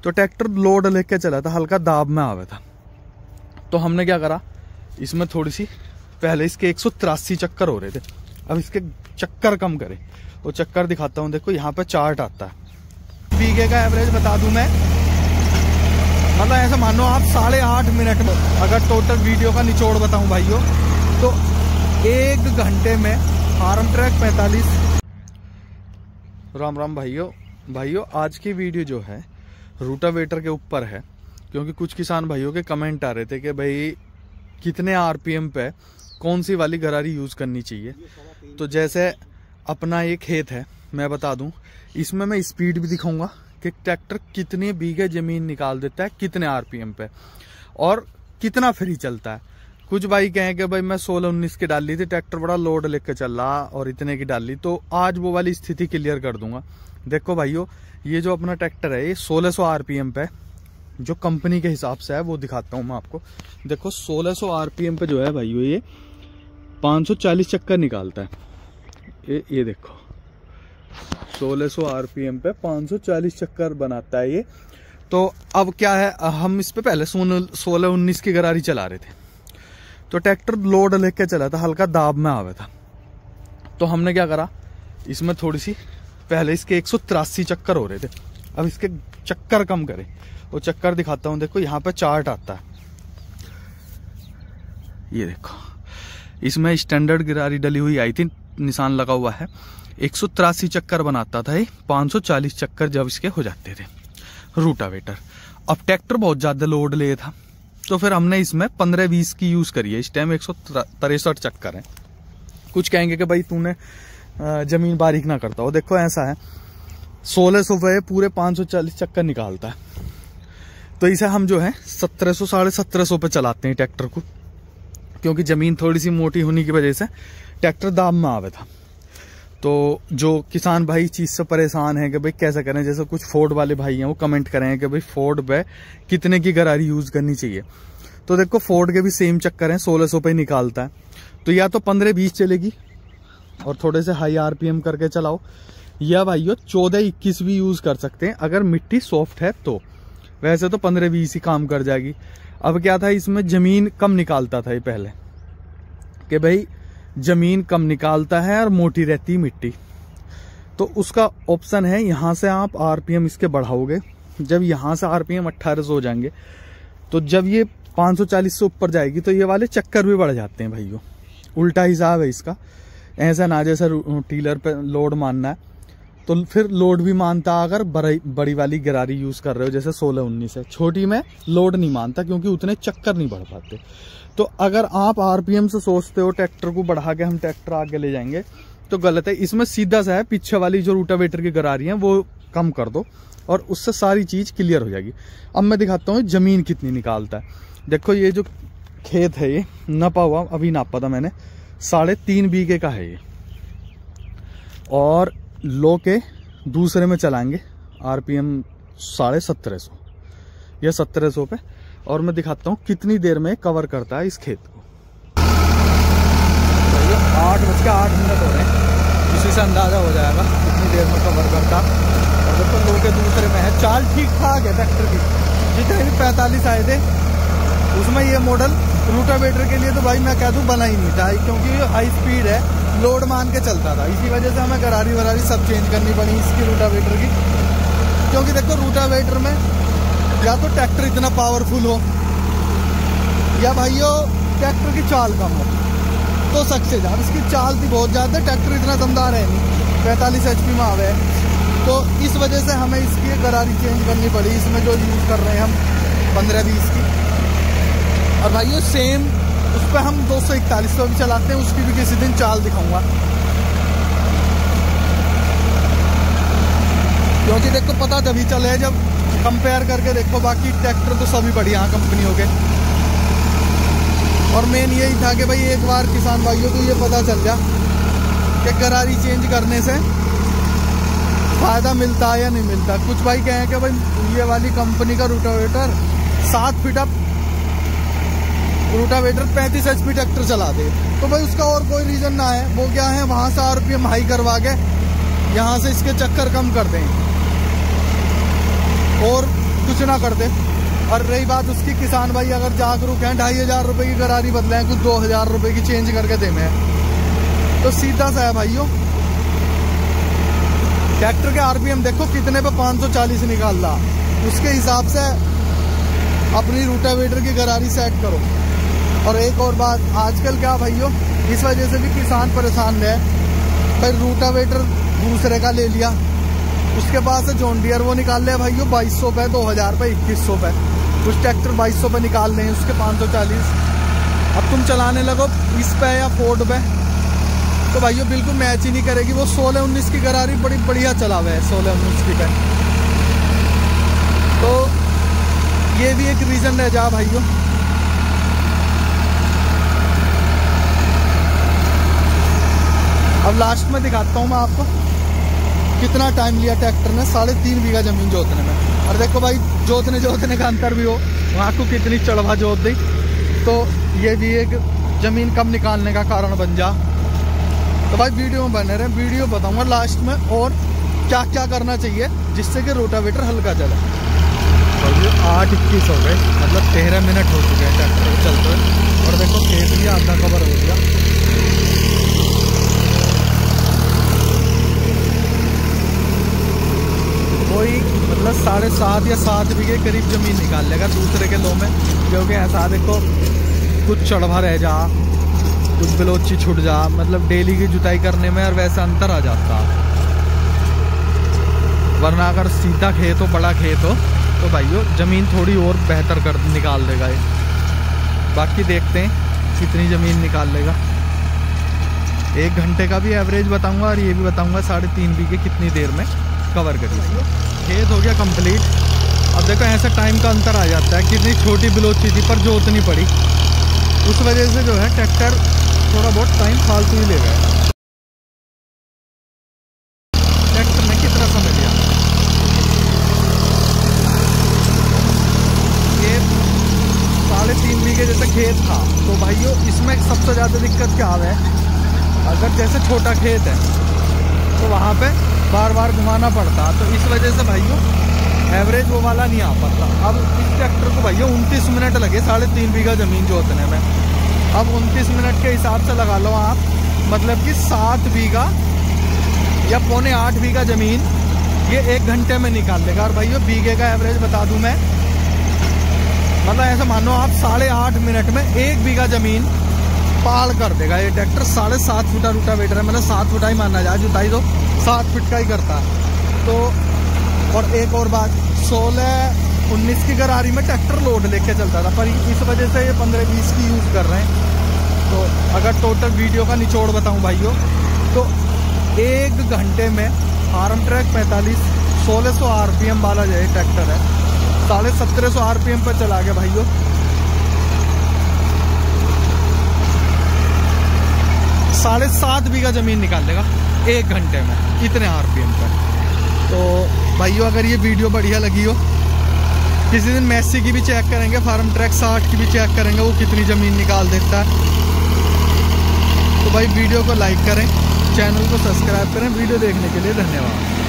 तो tractor load लेके चला था, हल्का दाब में आवे था। तो हमने क्या करा, इसमें थोड़ी सी पहले इसके 183 चक्कर हो रहे थे, अब इसके चक्कर कम करे। वो चक्कर दिखाता हूँ, देखो यहाँ पे चार्ट आता है। बीघे का एवरेज बता दूं मैं, मतलब ऐसे मानो आप 8.5 मिनट में अगर टोटल वीडियो का निचोड़ बताऊं भाइयों, तो 1 घंटे में फार्म ट्रैक 45। राम राम भाइयों, आज की वीडियो जो है रूटावेटर के ऊपर है, क्योंकि कुछ किसान भाइयों के कमेंट आ रहे थे कि भाई कितने आरपीएम पे कौन सी वाली गरारी यूज करनी चाहिए। तो जैसे अपना ये खेत है, मैं बता दूं, इसमें मैं स्पीड भी दिखाऊंगा कि ट्रैक्टर कितने बीघे जमीन निकाल देता है, कितने आरपीएम पे और कितना फ्री चलता है। कुछ भाई कहें कि भाई मैं 16-19 की डाल ली थी, ट्रैक्टर बड़ा लोड लेकर चल रहा और इतने की डाल ली, तो आज वो वाली स्थिति क्लियर कर दूंगा। देखो भाइयों, ये जो अपना ट्रैक्टर है ये 1600 आरपीएम पे, जो कंपनी के हिसाब से है वो दिखाता हूं मैं आपको। देखो 1600 आरपीएम पे जो है भाइयों ये 540 चक्कर निकालता है। ये देखो 1600 आरपीएम पे 540 चक्कर बनाता है ये। तो अब क्या है, हम इस पे पहले 16-19 की गरारी चला रहे थे, तो ट्रैक्टर लोड लेके चला था, हल्का दाब में आवे था। तो हमने क्या करा, इसमें थोड़ी सी पहले इसके 183 चक्कर हो रहे थे, अब इसके चक्कर कम करे। वो चक्कर दिखाता हूँ, देखो यहाँ पे चार्ट आता है। ये देखो, इसमें स्टैंडर्ड गिरारी डली हुई आई थी, निशान लगा हुआ है। 183 चक्कर बनाता था ये, 540 चक्कर जब इसके हो जाते थे रूटावेटर। अब ट्रैक्टर बहुत ज्यादा लोड ले था, तो फिर हमने इसमें 15-20 की यूज करी है। इस टाइम 163 चक्कर है। कुछ कहेंगे कि भाई तूने जमीन बारीक ना करता हो। देखो ऐसा है, 1600 पे पूरे 540 चक्कर निकालता है, तो इसे हम जो है 1700 1750 पे चलाते हैं ट्रैक्टर को, क्योंकि जमीन थोड़ी सी मोटी होने की वजह से ट्रैक्टर दाब में आवे था। तो जो किसान भाई चीज से परेशान है कि भाई कैसे करें, जैसे कुछ फोर्ड वाले भाई हैं वो कमेंट करें कि भाई फोर्ड पे कितने की गरारी यूज करनी चाहिए। तो देखो फोर्ड के भी सेम चक्कर हैं, 1600 पे निकालता है, तो या तो 15-20 चलेगी और थोड़े से हाई आरपीएम करके चलाओ, या भाइयों 14-21 भी यूज कर सकते हैं अगर मिट्टी सॉफ्ट है तो। वैसे तो 15-20 ही काम कर जाएगी। अब क्या था, इसमें जमीन कम निकालता था ये पहले, कि भाई जमीन कम निकालता है और मोटी रहती मिट्टी, तो उसका ऑप्शन है यहाँ से आप आरपीएम इसके बढ़ाओगे। जब यहाँ से आरपीएम 1800 हो जाएंगे, तो जब ये 540 से ऊपर जाएगी तो ये वाले चक्कर भी बढ़ जाते हैं भाइयों। उल्टा हिसाब है इसका, ऐसा ना जैसा टीलर पे लोड मानना है, तो फिर लोड भी मानता अगर बड़ी वाली गरारी यूज कर रहे हो, जैसे 16-19 है। छोटी में लोड नहीं मानता क्योंकि उतने चक्कर नहीं बढ़ पाते। तो अगर आप आरपीएम से सोचते हो ट्रैक्टर को बढ़ा के हम ट्रैक्टर आगे ले जाएंगे, तो गलत है। इसमें सीधा सा है, पीछे वाली जो रूटावेटर की गरारी है वो कम कर दो और उससे सारी चीज क्लियर हो जाएगी। अब मैं दिखाता हूँ जमीन कितनी निकालता है। देखो ये जो खेत है ये नापा हुआ, अभी नापा था मैंने, 3.5 बीघे का है ये, और लो के दूसरे में चलाएंगे आरपीएम 1750 या 1700 पे, और मैं दिखाता हूँ कितनी देर में कवर करता है इस खेत को। 8:08 हो रहे हैं, इसी से अंदाजा हो जाएगा कितनी देर में कवर करता। और देखो लो के दूसरे में है, चाल ठीक ठाक है ट्रैक्टर की। जितने भी 45 आए थे उसमें ये मॉडल रूटावेटर के लिए तो भाई मैं कह दूं बना ही नहीं था, क्योंकि हाई स्पीड है, लोड मान के चलता था। इसी वजह से हमें गरारी वरारी सब चेंज करनी पड़ी इसकी रूटावेटर की, क्योंकि देखो रूटावेटर में या तो ट्रैक्टर इतना पावरफुल हो, या भाइयों ट्रैक्टर की चाल कम हो, तो सक्सेस। अब इसकी चाल थी बहुत ज्यादा, ट्रैक्टर इतना दमदार है नहीं, 45 HP में आवे, तो इस वजह से हमें इसकी गरारी चेंज करनी पड़ी। इसमें जो यूज कर रहे हैं हम 15-20 की, और भाइयों सेम उस पर हम 241 भी चलाते हैं, उसकी भी किसी दिन चाल दिखाऊंगा। क्योंकि देखो पता तभी चले जब कंपेयर करके देखो, बाकी ट्रैक्टर तो सभी बढ़िया कंपनियों के। और मेन यही था कि भाई एक बार किसान भाइयों को ये पता चल जा कि गरारी चेंज करने से फायदा मिलता है या नहीं मिलता। कुछ भाई कहें कि भाई ये वाली कंपनी का rotavator 7 feet up rotavator 35 HP tractor चला दे, तो भाई उसका और कोई रीजन ना है। वो क्या है, वहां से आरपीएम हाई करवा के यहाँ से इसके चक्कर कम कर दें। और कुछ ना कर दे। और रही बात उसकी, किसान भाई अगर जागरूक हैं, 2500 रुपये की गरारी बदले कुछ 2000 रुपये की चेंज करके दे में, तो सीधा सा है भाइयों। ट्रैक्टर के आरपीएम देखो कितने पे 540 निकाल रहा, उसके हिसाब से अपनी रूटावेटर की गरारी सेट करो। और एक और बात, आजकल क्या भाइयों, इस वजह से भी किसान परेशान है भाई, रूटावेटर दूसरे का ले लिया, उसके पास से जॉन डियर वो निकाल लिया भाइयों 2200 पे, 2000 पे, 2100 पे। कुछ ट्रैक्टर 2200 पे निकाल रहे हैं, उसके 540। अब तुम चलाने लगो इस पे या फोर्ड पे, तो भाइयों बिल्कुल मैच ही नहीं करेगी। वो 16-19 की गरारी बड़ी बढ़िया चला हुआ है, 16-19 की पे। तो ये भी एक रीज़न रह जा भाइयों। अब लास्ट में दिखाता हूँ मैं आपको कितना टाइम लिया ट्रैक्टर ने 3.5 बीघा जमीन जोतने में। और देखो भाई, जोतने का अंतर भी हो, वहाँ को कितनी चढ़वा जोत दी, तो ये भी एक ज़मीन कम निकालने का कारण बन जा। तो भाई वीडियो में बने रहे, वीडियो बताऊँगा लास्ट में और क्या क्या करना चाहिए जिससे कि रोटावेटर हल्का चले। तो 8:21 हो गए, मतलब 13 मिनट हो चुके हैं ट्रैक्टर चलते हुए। और देखो खेत भी आधा कवर हो गया। कोई मतलब 7.5 या 7 बीघे करीब ज़मीन निकाल लेगा दूसरे के लो में, क्योंकि ऐसा देखो कुछ चढ़वा रह जा, कुछ बलोची छूट जा, मतलब डेली की जुताई करने में और वैसा अंतर आ जाता। वरना अगर सीधा खेत हो, बड़ा खेत हो, तो भाइयों ज़मीन थोड़ी और बेहतर कर निकाल देगा ये। बाकी देखते हैं कितनी ज़मीन निकाल लेगा। 1 घंटे का भी एवरेज बताऊंगा और ये भी बताऊंगा 3.5 बीघे कितनी देर में कवर करिए। खेत हो गया कंप्लीट। अब देखो ऐसा टाइम का अंतर आ जाता है, कितनी छोटी बलोची थी पर जोतनी पड़ी, उस वजह से जो है ट्रैक्टर थोड़ा बहुत टाइम फालतू ही ले गया। ट्रैक्टर ने कितना समय लिया, ये 3.5 बीघे जैसे खेत था, तो भाइयों इसमें सबसे ज़्यादा दिक्कत क्या है, अगर जैसे छोटा खेत है तो वहाँ पे बार बार घुमाना पड़ता, तो इस वजह से भाइयों एवरेज वो वाला नहीं आ पाता। अब इस ट्रैक्टर को भाइयों 29 मिनट लगे 3.5 बीघा ज़मीन जोतने में। अब 29 मिनट के हिसाब से लगा लो आप, मतलब कि 7 बीघा या 7.25 बीघा ज़मीन ये 1 घंटे में निकाल लेगा। और भाइयों बीघे का एवरेज बता दूं मैं, मतलब ऐसा मानो आप 8.5 मिनट में 1 बीघा ज़मीन पाल कर देगा ये ट्रैक्टर। 7.5 फुटा रूटावेटर है, मतलब 7 फुटा ही माना जाए, जुताई तो 7 फीट का ही करता है। तो और एक और बात, 16-19 की गरारी में ट्रैक्टर लोड लेके चलता था, पर इस वजह से ये 15-20 की यूज़ कर रहे हैं। तो अगर टोटल वीडियो का निचोड़ बताऊं भाइयों, तो 1 घंटे में फार्म ट्रैक 45 1600 RPM वाला जो है ट्रैक्टर है, 1750 RPM पर चला गया भाइयों। 7.5 बीघा ज़मीन निकाल लेगा 1 घंटे में, इतने RPM पर। तो भाइयों अगर ये वीडियो बढ़िया लगी हो, किसी दिन मैसी की भी चेक करेंगे, फार्म ट्रैक 60 की भी चेक करेंगे, वो कितनी ज़मीन निकाल देता है। तो भाई वीडियो को लाइक करें, चैनल को सब्सक्राइब करें। वीडियो देखने के लिए धन्यवाद।